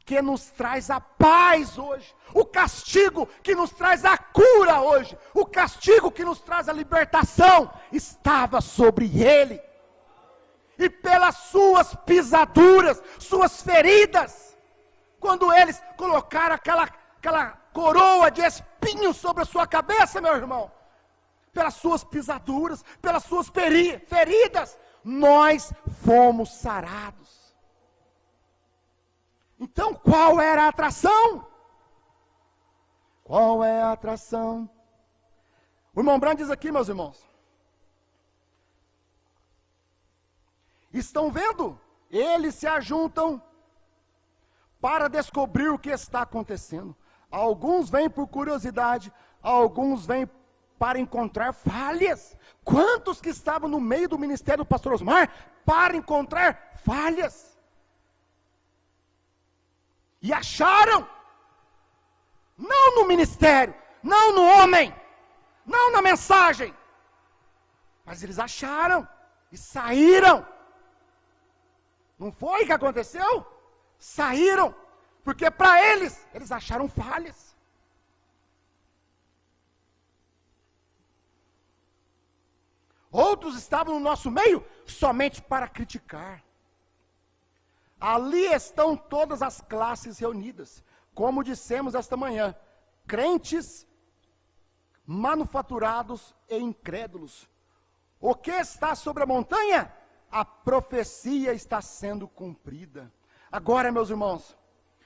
que nos traz a paz hoje, o castigo que nos traz a cura hoje, o castigo que nos traz a libertação, estava sobre ele. E pelas suas pisaduras, suas feridas, quando eles colocaram aquela coroa de espinhos sobre a sua cabeça, meu irmão, pelas suas pisaduras, pelas suas feridas, nós fomos sarados. Então, qual era a atração? Qual é a atração? O irmão Branham diz aqui, meus irmãos, estão vendo? Eles se ajuntam para descobrir o que está acontecendo. Alguns vêm por curiosidade, alguns vêm para encontrar falhas. Quantos que estavam no meio do ministério do pastor Osmar para encontrar falhas? E acharam, não no ministério, não no homem, não na mensagem, mas eles acharam e saíram. Não foi o que aconteceu? Saíram, porque para eles acharam falhas. Outros estavam no nosso meio somente para criticar. Ali estão todas as classes reunidas, como dissemos esta manhã, crentes, manufaturados e incrédulos. O que está sobre a montanha? A profecia está sendo cumprida. Agora, meus irmãos,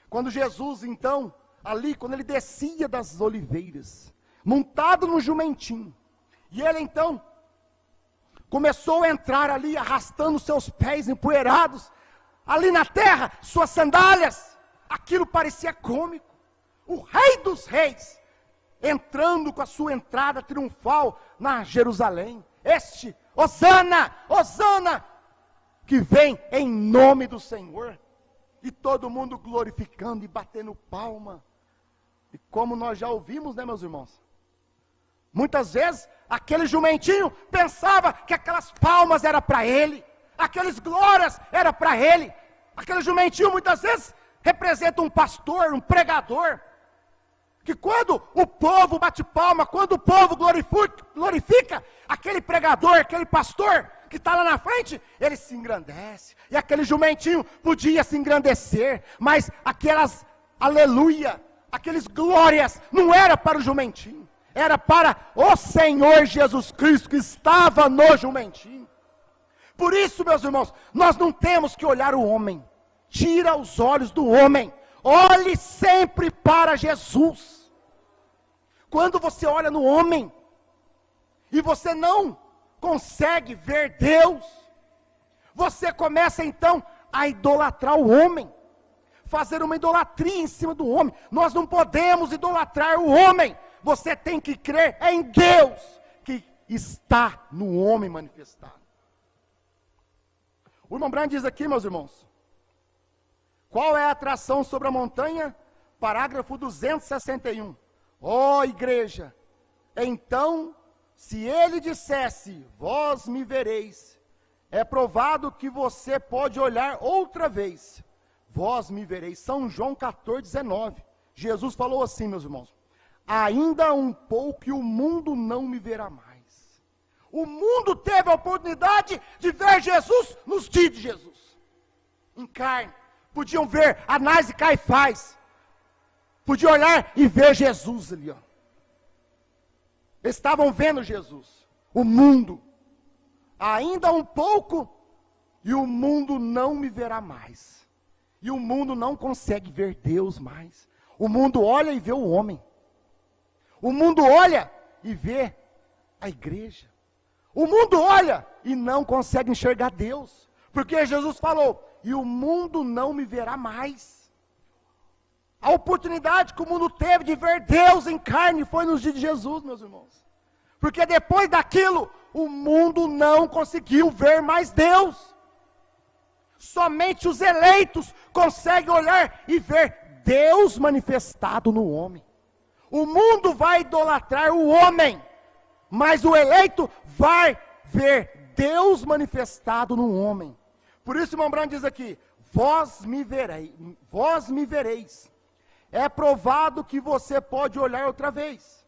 quando Jesus então, ali, quando ele descia das oliveiras, montado no jumentinho, e ele então começou a entrar ali, arrastando seus pés empoeirados, ali na terra, suas sandálias, aquilo parecia cômico. O Rei dos Reis, entrando com a sua entrada triunfal na Jerusalém. Este, Hosana, Hosana, que vem em nome do Senhor. E todo mundo glorificando e batendo palma. E como nós já ouvimos, né, meus irmãos? Muitas vezes, aquele jumentinho pensava que aquelas palmas eram para ele. Aqueles glórias era para ele. Aquele jumentinho muitas vezes representa um pastor, um pregador, que quando o povo bate palma, quando o povo glorifica aquele pregador, aquele pastor que está lá na frente, ele se engrandece. E aquele jumentinho podia se engrandecer, mas aquelas aleluia, aqueles glórias, não era para o jumentinho, era para o Senhor Jesus Cristo que estava no jumentinho. Por isso, meus irmãos, nós não temos que olhar o homem. Tira os olhos do homem. Olhe sempre para Jesus. Quando você olha no homem, e você não consegue ver Deus, você começa então a idolatrar o homem. Fazer uma idolatria em cima do homem. Nós não podemos idolatrar o homem. Você tem que crer em Deus, que está no homem manifestado. O irmão Branham diz aqui, meus irmãos, qual é a atração sobre a montanha? Parágrafo 261. Ó igreja, então, se ele dissesse, vós me vereis, é provado que você pode olhar outra vez. Vós me vereis. São João 14, 19. Jesus falou assim, meus irmãos, ainda um pouco e o mundo não me verá mais. O mundo teve a oportunidade de ver Jesus nos dias de Jesus, em carne. Podiam ver Anás e Caifás, podiam olhar e ver Jesus ali, ó. Estavam vendo Jesus. O mundo, ainda um pouco, e o mundo não me verá mais. E o mundo não consegue ver Deus mais. O mundo olha e vê o homem. O mundo olha e vê a igreja. O mundo olha e não consegue enxergar Deus. Porque Jesus falou, e o mundo não me verá mais. A oportunidade que o mundo teve de ver Deus em carne foi nos dias de Jesus, meus irmãos. Porque depois daquilo, o mundo não conseguiu ver mais Deus. Somente os eleitos conseguem olhar e ver Deus manifestado no homem. O mundo vai idolatrar o homem, mas o eleito vai ver Deus manifestado no homem. Por isso, irmão Branco diz aqui: vós me vereis. É provado que você pode olhar outra vez.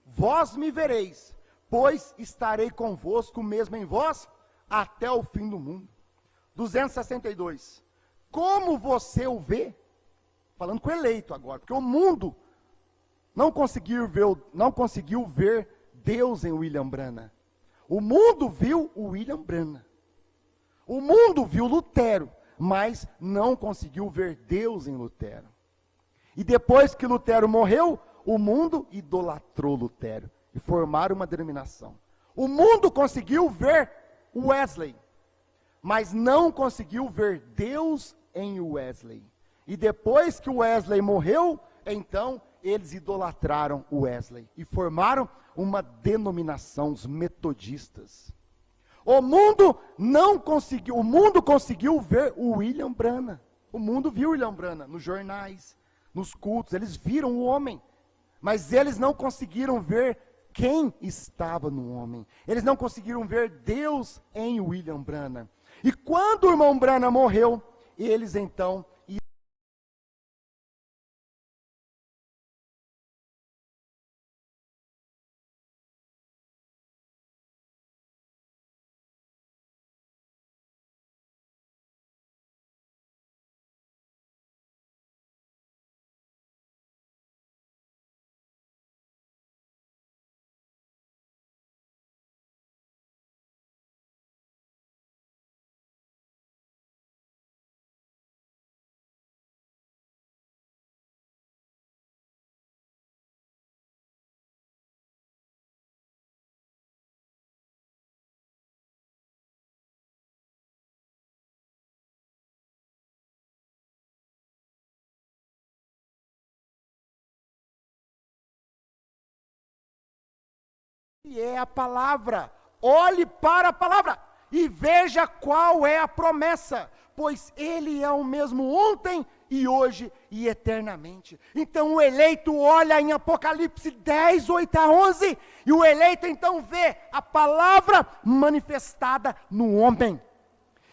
Vós me vereis, pois estarei convosco mesmo em vós, até o fim do mundo. 262. Como você o vê? Falando com o eleito agora, porque o mundo não conseguiu ver Deus em William Branham. O mundo viu o William Branham. O mundo viu Lutero, mas não conseguiu ver Deus em Lutero. E depois que Lutero morreu, o mundo idolatrou Lutero e formaram uma denominação. O mundo conseguiu ver Wesley, mas não conseguiu ver Deus em Wesley. E depois que Wesley morreu, então eles idolatraram Wesley e formaram uma denominação, os metodistas. O mundo conseguiu ver o William Branham. O mundo viu o William Branham nos jornais, nos cultos, eles viram o homem, mas eles não conseguiram ver quem estava no homem. Eles não conseguiram ver Deus em William Branham. E quando o irmão Branham morreu, eles então é a palavra. Olhe para a palavra e veja qual é a promessa, pois ele é o mesmo ontem e hoje e eternamente. Então o eleito olha em Apocalipse 10, 8 a 11, e o eleito então vê a palavra manifestada no homem.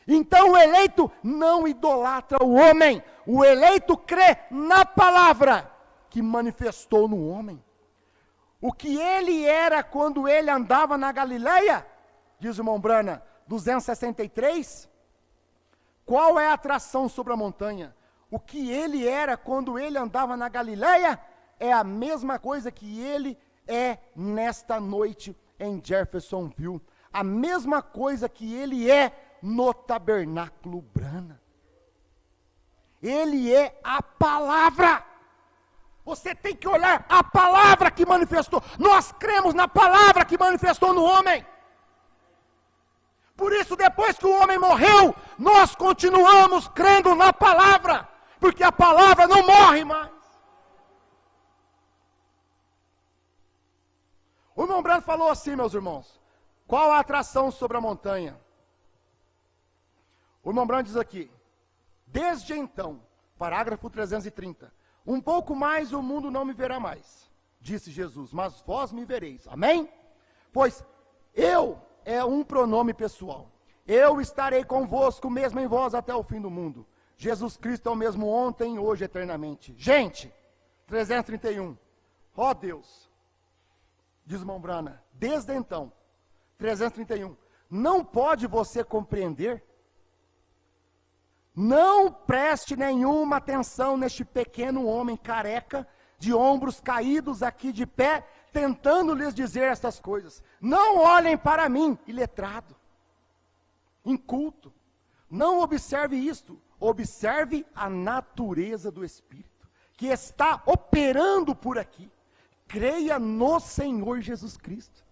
Então o eleito não idolatra o homem, o eleito crê na palavra que manifestou no homem. O que ele era quando ele andava na Galileia, diz o irmão Branham, 263, qual é a atração sobre a montanha? O que ele era quando ele andava na Galileia é a mesma coisa que ele é nesta noite em Jeffersonville, a mesma coisa que ele é no Tabernáculo Branham. Ele é a palavra. Você tem que olhar a palavra que manifestou. Nós cremos na palavra que manifestou no homem. Por isso, depois que o homem morreu, nós continuamos crendo na palavra, porque a palavra não morre mais. O irmão Branham falou assim, meus irmãos: qual a atração sobre a montanha? O irmão Branham diz aqui: desde então, parágrafo 330, um pouco mais o mundo não me verá mais, disse Jesus, mas vós me vereis. Amém? Pois eu é um pronome pessoal. Eu estarei convosco mesmo em vós até o fim do mundo. Jesus Cristo é o mesmo ontem, hoje, eternamente. Gente, 331. Ó Deus, diz o irmão Branham, desde então, 331. Não pode você compreender? Não preste nenhuma atenção neste pequeno homem careca, de ombros caídos aqui de pé, tentando lhes dizer estas coisas. Não olhem para mim, iletrado, inculto. Não observe isto, observe a natureza do Espírito, que está operando por aqui. Creia no Senhor Jesus Cristo.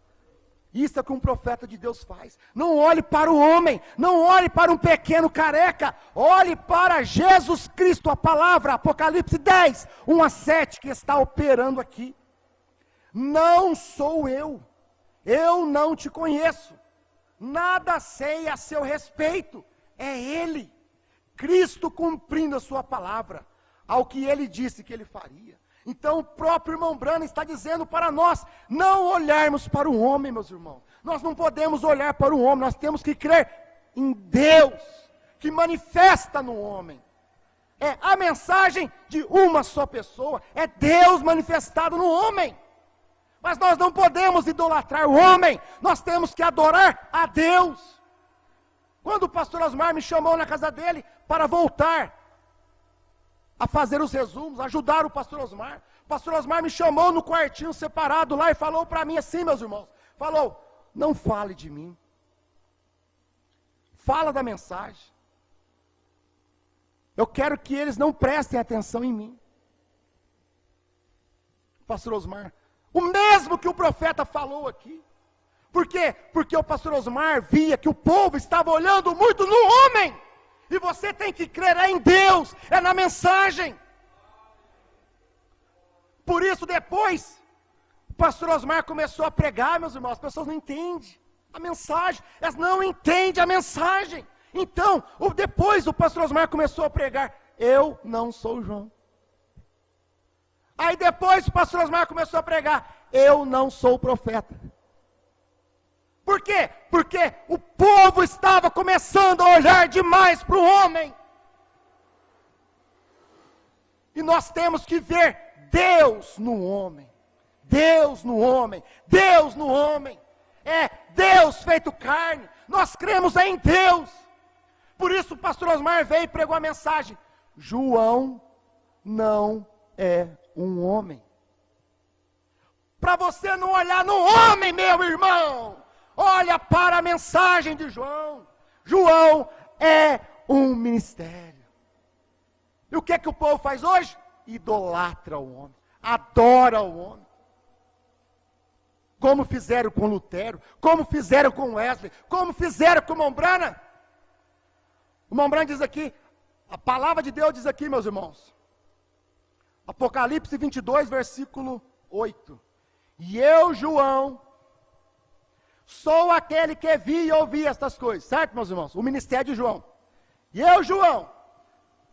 Isso é o que um profeta de Deus faz. Não olhe para o homem, não olhe para um pequeno careca, olhe para Jesus Cristo, a palavra, Apocalipse 10, 1 a 7, que está operando aqui. Não sou eu não te conheço, nada sei a seu respeito. É Ele, Cristo cumprindo a sua palavra, ao que Ele disse que Ele faria. Então o próprio irmão Branham está dizendo para nós, não olharmos para o homem, meus irmãos. Nós não podemos olhar para o homem, nós temos que crer em Deus, que manifesta no homem. É a mensagem de uma só pessoa, é Deus manifestado no homem. Mas nós não podemos idolatrar o homem, nós temos que adorar a Deus. Quando o pastor Osmar me chamou na casa dele para voltar a fazer os resumos, ajudar o pastor Osmar me chamou no quartinho separado lá e falou para mim assim, meus irmãos, falou, não fale de mim, fala da mensagem, eu quero que eles não prestem atenção em mim. Pastor Osmar, o mesmo que o profeta falou aqui. Por quê? Porque o pastor Osmar via que o povo estava olhando muito no homem. E você tem que crer em Deus, é na mensagem. Por isso depois, o pastor Osmar começou a pregar, meus irmãos, as pessoas não entendem a mensagem, elas não entendem a mensagem. Então, depois o pastor Osmar começou a pregar, eu não sou João. Aí depois o pastor Osmar começou a pregar, eu não sou profeta. Por quê? Porque o povo estava começando a olhar demais para o homem. E nós temos que ver Deus no homem. Deus no homem. Deus no homem. É Deus feito carne. Nós cremos em Deus. Por isso o pastor Osmar veio e pregou a mensagem. João não é um homem. Para você não olhar no homem, meu irmão. Olha para a mensagem de João. João é um ministério. E o que é que o povo faz hoje? Idolatra o homem. Adora o homem. Como fizeram com Lutero. Como fizeram com Wesley. Como fizeram com Mombrana. O Mombrana diz aqui. A palavra de Deus diz aqui, meus irmãos. Apocalipse 22, versículo 8. E eu, João, sou aquele que vi e ouvi estas coisas. Certo, meus irmãos? O ministério de João. E eu, João.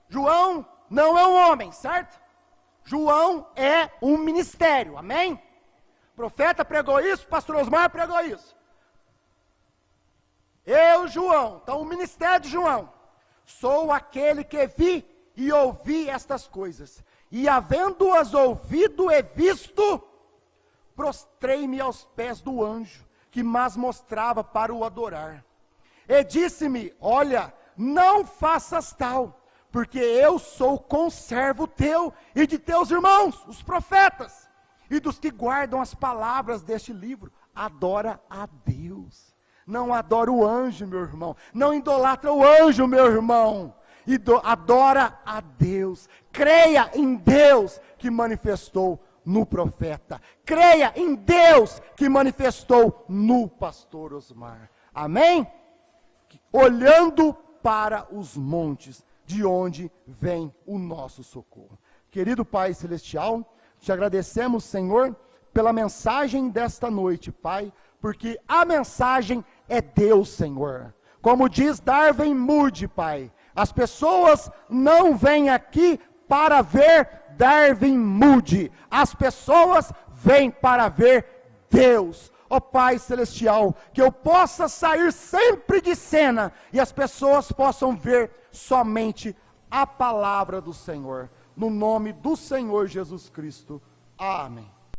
João não é um homem, certo? João é um ministério, amém? O profeta pregou isso, o pastor Osmar pregou isso. Eu, João, então o ministério de João, sou aquele que vi e ouvi estas coisas. E havendo-as ouvido e visto, prostrei-me aos pés do anjo, que mais mostrava para o adorar. E disse-me, olha, não faças tal, porque eu sou conservo teu e de teus irmãos, os profetas, e dos que guardam as palavras deste livro. Adora a Deus. Não adora o anjo, meu irmão. Não idolatra o anjo, meu irmão. Adora a Deus. Creia em Deus que manifestou no profeta. Creia em Deus que manifestou no pastor Osmar. Amém? Olhando para os montes, de onde vem o nosso socorro. Querido Pai Celestial, te agradecemos, Senhor, pela mensagem desta noite, Pai, porque a mensagem é Deus, Senhor. Como diz Darwin Moody, Pai, as pessoas não vêm aqui para ver Darwin Moody, as pessoas vêm para ver Deus. Ó Pai Celestial, que eu possa sair sempre de cena e as pessoas possam ver somente a palavra do Senhor. No nome do Senhor Jesus Cristo. Amém.